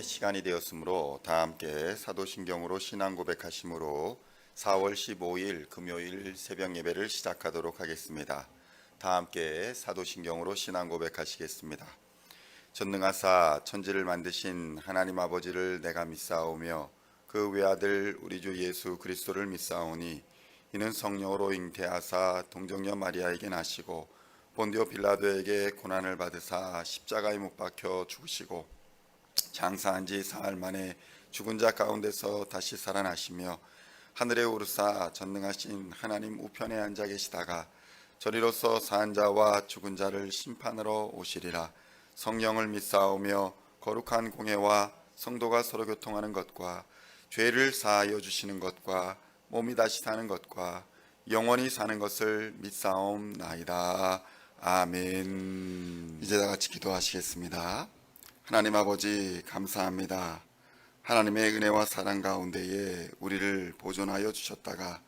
시간이 되었으므로 다 함께 사도신경으로 신앙 고백하심으로 4월 15일 금요일 새벽 예배를 시작하도록 하겠습니다. 다 함께 사도신경으로 신앙 고백하시겠습니다. 전능하사 천지를 만드신 하나님 아버지를 내가 믿사오며 그 외아들 우리 주 예수 그리스도를 믿사오니 이는 성령으로 잉태하사 동정녀 마리아에게 나시고 본디오 빌라도에게 고난을 받으사 십자가에 못 박혀 죽으시고 장사한 지 사흘 만에 죽은 자 가운데서 다시 살아나시며 하늘에 오르사 전능하신 하나님 우편에 앉아 계시다가 저리로서 사한 자와 죽은 자를 심판하러 오시리라. 성령을 믿사오며 거룩한 공회와 성도가 서로 교통하는 것과 죄를 사하여 주시는 것과 몸이 다시 사는 것과 영원히 사는 것을 믿사옵나이다. 아멘. 이제 다 같이 기도하시겠습니다. 하나님 아버지 감사합니다. 하나님의 은혜와 사랑 가운데에 우리를 보존하여 주셨다가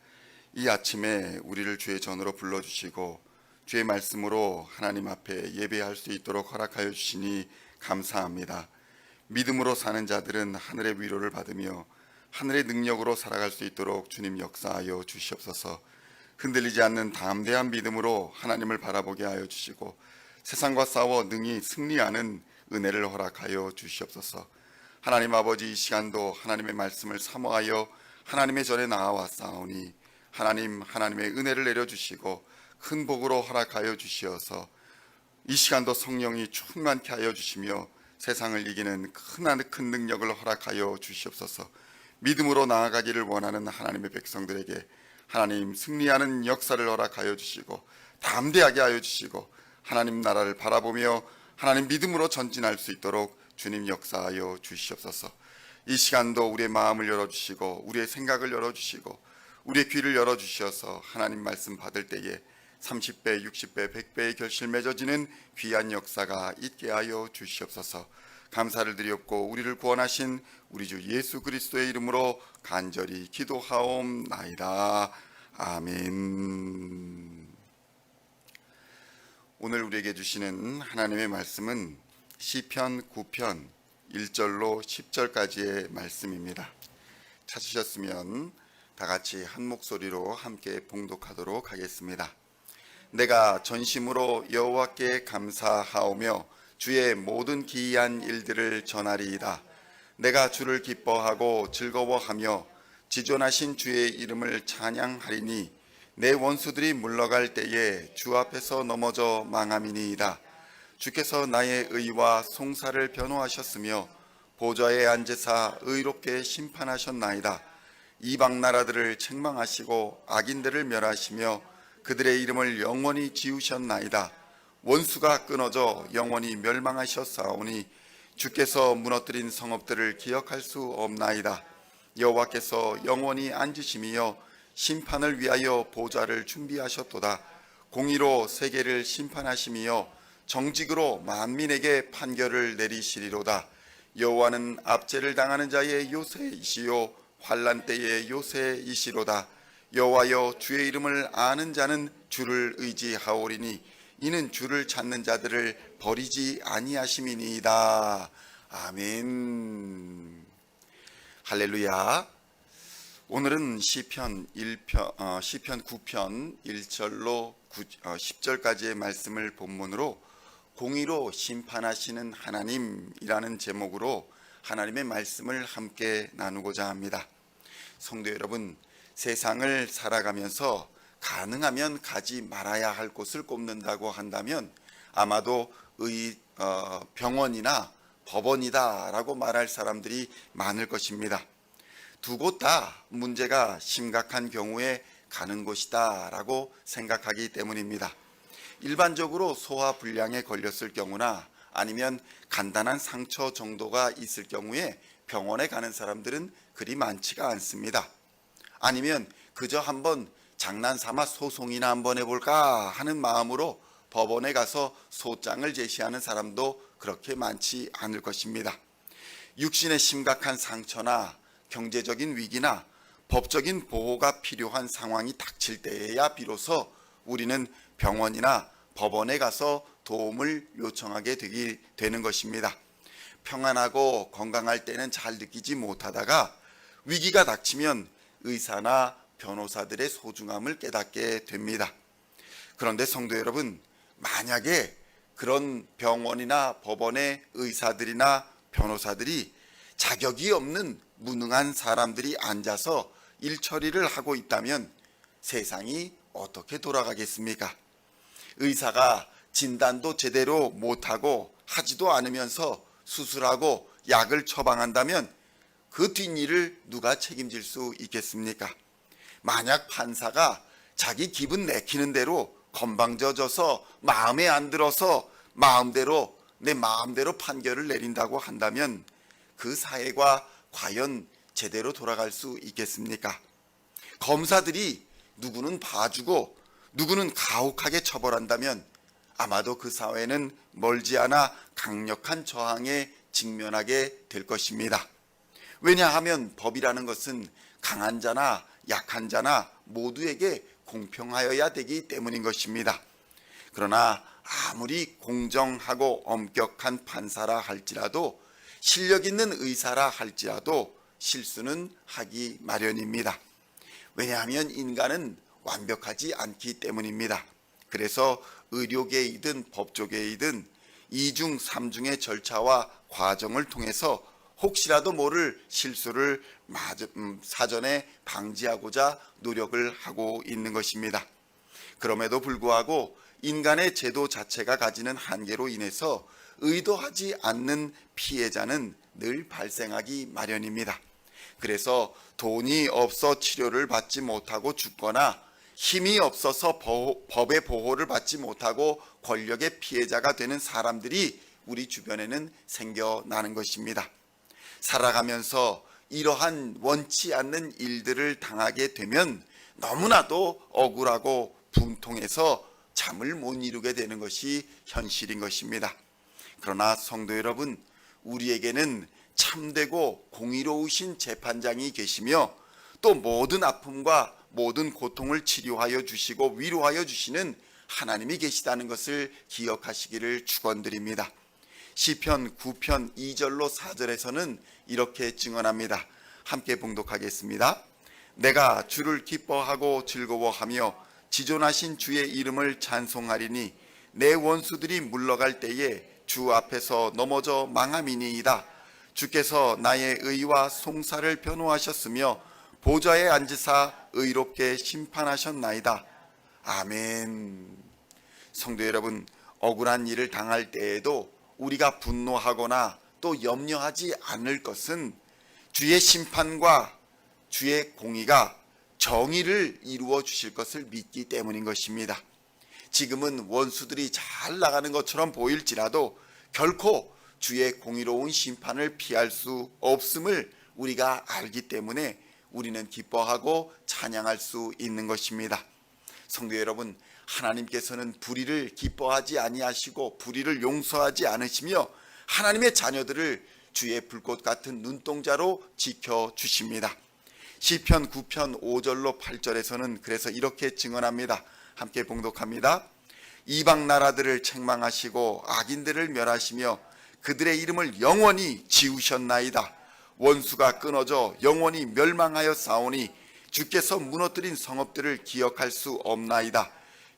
이 아침에 우리를 주의 전으로 불러주시고 주의 말씀으로 하나님 앞에 예배할 수 있도록 허락하여 주시니 감사합니다. 믿음으로 사는 자들은 하늘의 위로를 받으며 하늘의 능력으로 살아갈 수 있도록 주님 역사하여 주시옵소서. 흔들리지 않는 담대한 믿음으로 하나님을 바라보게 하여 주시고 세상과 싸워 능히 승리하는 은혜를 허락하여 주시옵소서. 하나님 아버지, 이 시간도 하나님의 말씀을 사모하여 하나님의 전에 나아왔사오니 하나님의 은혜를 내려주시고 큰 복으로 허락하여 주시어서 이 시간도 성령이 충만케 하여 주시며 세상을 이기는 큰 능력을 허락하여 주시옵소서. 믿음으로 나아가기를 원하는 하나님의 백성들에게 하나님 승리하는 역사를 허락하여 주시고 담대하게 하여 주시고 하나님 나라를 바라보며 하나님 믿음으로 전진할 수 있도록 주님 역사하여 주시옵소서. 이 시간도 우리의 마음을 열어주시고 우리의 생각을 열어주시고 우리의 귀를 열어주셔서 하나님 말씀 받을 때에 30배, 60배, 100배의 결실 맺어지는 귀한 역사가 있게 하여 주시옵소서. 감사를 드리옵고 우리를 구원하신 우리 주 예수 그리스도의 이름으로 간절히 기도하옵나이다. 아멘. 오늘 우리에게 주시는 하나님의 말씀은 시편 9편 1절로 10절까지의 말씀입니다. 찾으셨으면 다 같이 한 목소리로 함께 봉독하도록 하겠습니다. 내가 전심으로 여호와께 감사하오며 주의 모든 기이한 일들을 전하리이다. 내가 주를 기뻐하고 즐거워하며 지존하신 주의 이름을 찬양하리니 내 원수들이 물러갈 때에 주 앞에서 넘어져 망함이니이다. 주께서 나의 의와 송사를 변호하셨으며 보좌에 앉으사 의롭게 심판하셨나이다. 이방 나라들을 책망하시고 악인들을 멸하시며 그들의 이름을 영원히 지우셨나이다. 원수가 끊어져 영원히 멸망하셨사오니 주께서 무너뜨린 성읍들을 기억할 수 없나이다. 여호와께서 영원히 앉으심이여 심판을 위하여 보좌를 준비하셨도다. 공의로 세계를 심판하심이여 정직으로 만민에게 판결을 내리시리로다. 여호와는 압제를 당하는 자의 요새이시요 환난 때의 요새이시로다. 여호와여 주의 이름을 아는 자는 주를 의지하오리니 이는 주를 찾는 자들을 버리지 아니하심이니이다. 아멘. 할렐루야. 오늘은 시편 9편 1절로 10절까지의 말씀을 본문으로 공의로 심판하시는 하나님이라는 제목으로 하나님의 말씀을 함께 나누고자 합니다. 성도 여러분, 세상을 살아가면서 가능하면 가지 말아야 할 곳을 꼽는다고 한다면 아마도 병원이나 법원이다라고 말할 사람들이 많을 것입니다. 두 곳 다 문제가 심각한 경우에 가는 곳이다라고 생각하기 때문입니다. 일반적으로 소화불량에 걸렸을 경우나 아니면 간단한 상처 정도가 있을 경우에 병원에 가는 사람들은 그리 많지가 않습니다. 아니면 그저 한번 장난삼아 소송이나 한번 해볼까 하는 마음으로 법원에 가서 소장을 제시하는 사람도 그렇게 많지 않을 것입니다. 육신의 심각한 상처나 경제적인 위기나 법적인 보호가 필요한 상황이 닥칠 때에야 비로소 우리는 병원이나 법원에 가서 도움을 요청하게 되는 것입니다. 평안하고 건강할 때는 잘 느끼지 못하다가 위기가 닥치면 의사나 변호사들의 소중함을 깨닫게 됩니다. 그런데 성도 여러분, 만약에 그런 병원이나 법원의 의사들이나 변호사들이 자격이 없는 무능한 사람들이 앉아서 일 처리를 하고 있다면 세상이 어떻게 돌아가겠습니까? 의사가 진단도 제대로 못하고 하지도 않으면서 수술하고 약을 처방한다면 그 뒷일을 누가 책임질 수 있겠습니까? 만약 판사가 자기 기분 내키는 대로 건방져져서 마음에 안 들어서 내 마음대로 판결을 내린다고 한다면 그 사회가 과연 제대로 돌아갈 수 있겠습니까? 검사들이 누구는 봐주고 누구는 가혹하게 처벌한다면 아마도 그 사회는 멀지 않아 강력한 저항에 직면하게 될 것입니다. 왜냐하면 법이라는 것은 강한 자나 약한 자나 모두에게 공평하여야 되기 때문인 것입니다. 그러나 아무리 공정하고 엄격한 판사라 할지라도 실력 있는 의사라 할지라도 실수는 하기 마련입니다. 왜냐하면 인간은 완벽하지 않기 때문입니다. 그래서 의료계이든 법조계이든 이중 삼중의 절차와 과정을 통해서 혹시라도 모를 실수를 사전에 방지하고자 노력을 하고 있는 것입니다. 그럼에도 불구하고 인간의 제도 자체가 가지는 한계로 인해서 의도하지 않는 피해자는 늘 발생하기 마련입니다. 그래서 돈이 없어 치료를 받지 못하고 죽거나 힘이 없어서 법의 보호를 받지 못하고 권력의 피해자가 되는 사람들이 우리 주변에는 생겨나는 것입니다. 살아가면서 이러한 원치 않는 일들을 당하게 되면 너무나도 억울하고 분통해서 잠을 못 이루게 되는 것이 현실인 것입니다. 그러나 성도 여러분, 우리에게는 참되고 공의로우신 재판장이 계시며 또 모든 아픔과 모든 고통을 치료하여 주시고 위로하여 주시는 하나님이 계시다는 것을 기억하시기를 축원드립니다. 시편 9편 2절로 4절에서는 이렇게 증언합니다. 함께 봉독하겠습니다. 내가 주를 기뻐하고 즐거워하며 지존하신 주의 이름을 찬송하리니 내 원수들이 물러갈 때에 주 앞에서 넘어져 망함이니이다. 주께서 나의 의와 송사를 변호하셨으며 보좌에 앉으사 의롭게 심판하셨나이다. 아멘. 성도 여러분, 억울한 일을 당할 때에도 우리가 분노하거나 또 염려하지 않을 것은 주의 심판과 주의 공의가 정의를 이루어 주실 것을 믿기 때문인 것입니다. 지금은 원수들이 잘 나가는 것처럼 보일지라도 결코 주의 공의로운 심판을 피할 수 없음을 우리가 알기 때문에 우리는 기뻐하고 찬양할 수 있는 것입니다. 성도 여러분, 하나님께서는 불의를 기뻐하지 아니하시고 불의를 용서하지 않으시며 하나님의 자녀들을 주의 불꽃 같은 눈동자로 지켜주십니다. 시편 9편 5절로 8절에서는 그래서 이렇게 증언합니다. 함께 봉독합니다. 이방 나라들을 책망하시고 악인들을 멸하시며 그들의 이름을 영원히 지우셨나이다. 원수가 끊어져 영원히 멸망하여 싸우니 주께서 무너뜨린 성읍들을 기억할 수 없나이다.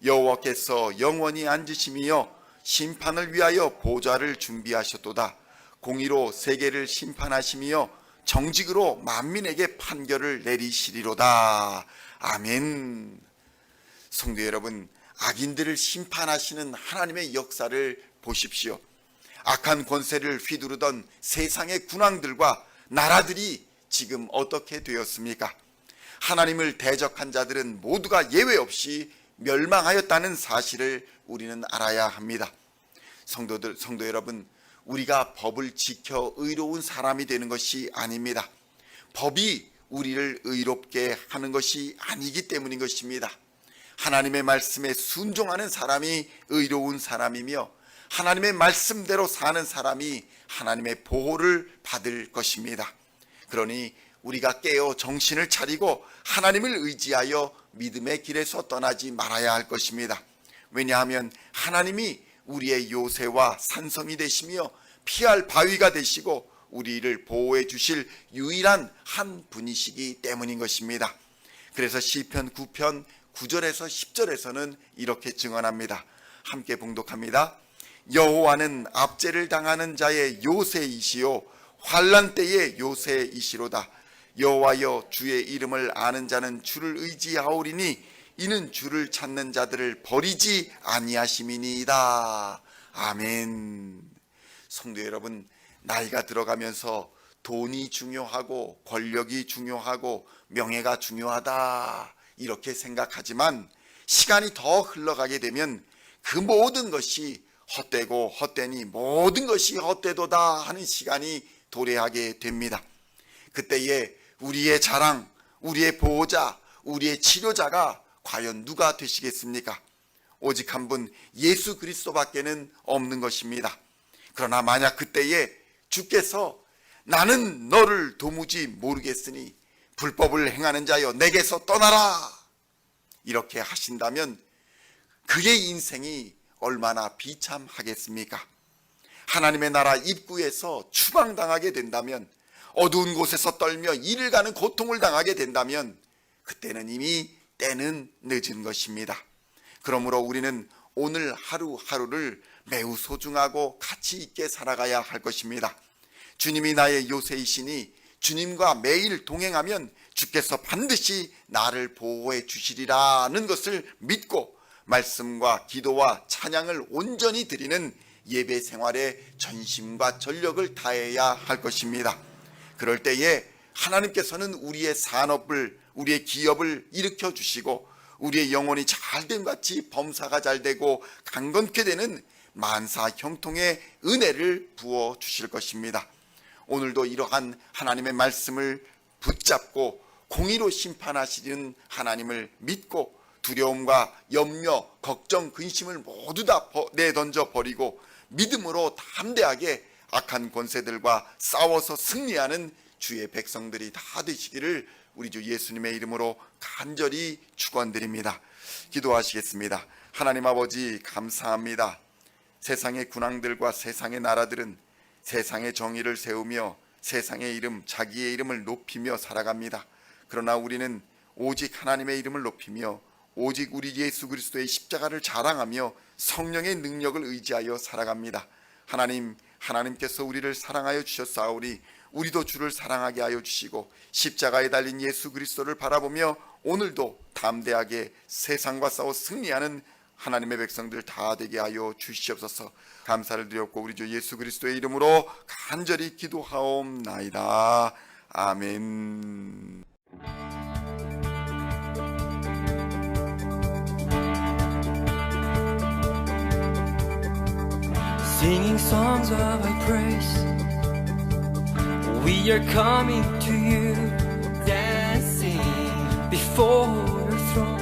여호와께서 영원히 앉으심이여 심판을 위하여 보좌를 준비하셨도다. 공의로 세계를 심판하심이여 정직으로 만민에게 판결을 내리시리로다. 아멘. 성도 여러분, 악인들을 심판하시는 하나님의 역사를 보십시오. 악한 권세를 휘두르던 세상의 군왕들과 나라들이 지금 어떻게 되었습니까? 하나님을 대적한 자들은 모두가 예외 없이 멸망하였다는 사실을 우리는 알아야 합니다. 성도 여러분, 우리가 법을 지켜 의로운 사람이 되는 것이 아닙니다. 법이 우리를 의롭게 하는 것이 아니기 때문인 것입니다. 하나님의 말씀에 순종하는 사람이 의로운 사람이며 하나님의 말씀대로 사는 사람이 하나님의 보호를 받을 것입니다. 그러니 우리가 깨어 정신을 차리고 하나님을 의지하여 믿음의 길에서 떠나지 말아야 할 것입니다. 왜냐하면 하나님이 우리의 요새와 산성이 되시며 피할 바위가 되시고 우리를 보호해 주실 유일한 한 분이시기 때문인 것입니다. 그래서 시편 9편 9절에서 10절에서는 이렇게 증언합니다. 함께 봉독합니다. 여호와는 압제를 당하는 자의 요새이시요 환난 때의 요새이시로다. 여호와여, 주의 이름을 아는 자는 주를 의지하오리니 이는 주를 찾는 자들을 버리지 아니하심이니이다. 아멘. 성도 여러분, 나이가 들어가면서 돈이 중요하고 권력이 중요하고 명예가 중요하다 이렇게 생각하지만 시간이 더 흘러가게 되면 그 모든 것이 헛되고 헛되니 모든 것이 헛되도다 하는 시간이 도래하게 됩니다. 그때에 우리의 자랑, 우리의 보호자, 우리의 치료자가 과연 누가 되시겠습니까? 오직 한 분 예수 그리스도밖에는 없는 것입니다. 그러나 만약 그때에 주께서 나는 너를 도무지 모르겠으니 불법을 행하는 자여 내게서 떠나라 이렇게 하신다면 그의 인생이 얼마나 비참하겠습니까? 하나님의 나라 입구에서 추방당하게 된다면, 어두운 곳에서 떨며 이를 가는 고통을 당하게 된다면 그때는 이미 때는 늦은 것입니다. 그러므로 우리는 오늘 하루하루를 매우 소중하고 가치 있게 살아가야 할 것입니다. 주님이 나의 요새이시니 주님과 매일 동행하면 주께서 반드시 나를 보호해 주시리라는 것을 믿고 말씀과 기도와 찬양을 온전히 드리는 예배 생활에 전심과 전력을 다해야 할 것입니다. 그럴 때에 하나님께서는 우리의 산업을, 우리의 기업을 일으켜 주시고 우리의 영혼이 잘됨 같이 범사가 잘 되고 강건케 되는 만사 형통의 은혜를 부어 주실 것입니다. 오늘도 이러한 하나님의 말씀을 붙잡고 공의로 심판하시는 하나님을 믿고 두려움과 염려, 걱정, 근심을 모두 다 내던져 버리고 믿음으로 담대하게 악한 권세들과 싸워서 승리하는 주의 백성들이 다 되시기를 우리 주 예수님의 이름으로 간절히 축원드립니다. 기도하시겠습니다. 하나님 아버지, 감사합니다. 세상의 군왕들과 세상의 나라들은 세상의 정의를 세우며 세상의 이름, 자기의 이름을 높이며 살아갑니다. 그러나 우리는 오직 하나님의 이름을 높이며 오직 우리 예수 그리스도의 십자가를 자랑하며 성령의 능력을 의지하여 살아갑니다. 하나님께서 우리를 사랑하여 주셨사오니 우리도 주를 사랑하게 하여 주시고 십자가에 달린 예수 그리스도를 바라보며 오늘도 담대하게 세상과 싸워 승리하는 하나님의 백성들 다 되게 하여 주시옵소서. 감사를 드렸고 우리 주 예수 그리스도의 이름으로 간절히 기도하옵나이다. 아멘. Singing songs of our praise, we are coming to you, dancing before your throne.